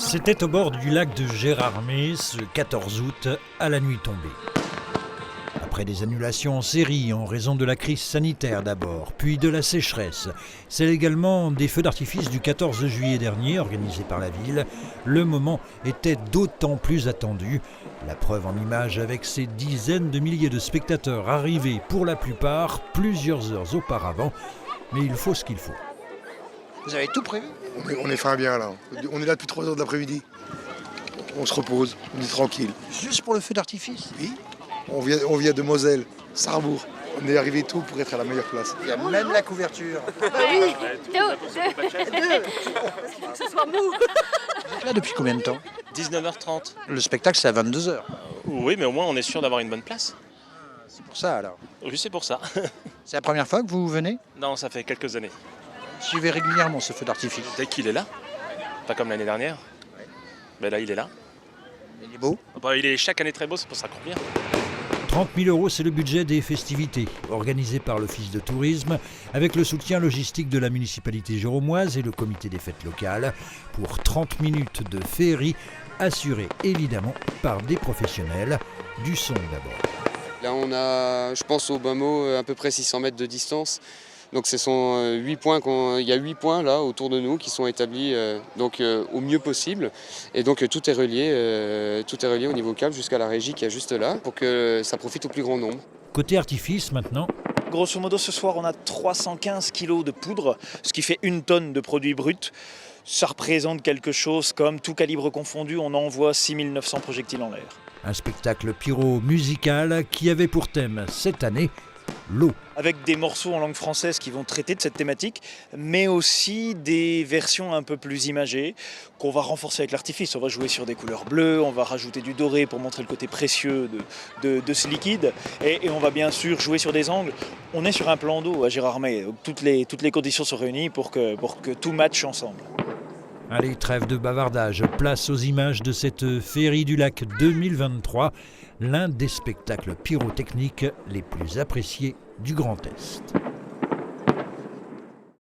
C'était au bord du lac de Gérardmer ce 14 août à la nuit tombée. Après des annulations en série en raison de la crise sanitaire d'abord, puis de la sécheresse, c'est également des feux d'artifice du 14 juillet dernier organisés par la ville. Le moment était d'autant plus attendu. La preuve en images avec ces dizaines de milliers de spectateurs arrivés pour la plupart plusieurs heures auparavant. Mais il faut ce qu'il faut. Vous avez tout prévu? On est fin bien là. On est là depuis 3 heures de l'après-midi. On se repose, on est tranquille. Juste pour le feu d'artifice? Oui. On vient de Moselle, Sarrebourg. On est arrivé tout pour être à la meilleure place. Il y a même la couverture. Oui, deux. Que ce soit mou. Vous êtes là depuis combien de temps? 19h30. Le spectacle, c'est à 22h. Oui, mais au moins on est sûr d'avoir une bonne place. C'est pour ça alors. Oui, c'est pour ça. C'est la première fois que vous venez? Non, ça fait quelques années. Suivez régulièrement ce feu d'artifice. Dès qu'il est là, pas comme l'année dernière. Mais là, il est là. Il est beau? Bah, il est chaque année très beau, c'est pour ça qu'on revient. 30 000 €, c'est le budget des festivités, organisées par l'Office de tourisme, avec le soutien logistique de la municipalité géromoise et le comité des fêtes locales, pour 30 minutes de féerie, assurées évidemment par des professionnels, du son d'abord. Là, on a, je pense au bas mot, à peu près 600 mètres de distance. Donc ce sont 8 points, il y a 8 points là autour de nous qui sont établis au mieux possible. Et donc tout est relié au niveau câble jusqu'à la régie qui est juste là pour que ça profite au plus grand nombre. Côté artifice maintenant, Grosso modo, ce soir, on a 315 kilos de poudre, ce qui fait 1 tonne de produits bruts. Ça représente quelque chose comme, tout calibre confondu, on envoie 6900 projectiles en l'air. un spectacle pyro-musical qui avait pour thème cette année l'eau. Avec des morceaux en langue française qui vont traiter de cette thématique, mais aussi des versions un peu plus imagées qu'on va renforcer avec l'artifice. On va jouer sur des couleurs bleues, on va rajouter du doré pour montrer le côté précieux de ce liquide, et on va bien sûr jouer sur des angles. On est sur un plan d'eau à Gérardmer, donc toutes les conditions sont réunies pour que tout matche ensemble. Allez, trêve de bavardage, place aux images de cette féerie du lac 2023, l'un des spectacles pyrotechniques les plus appréciés du Grand Est.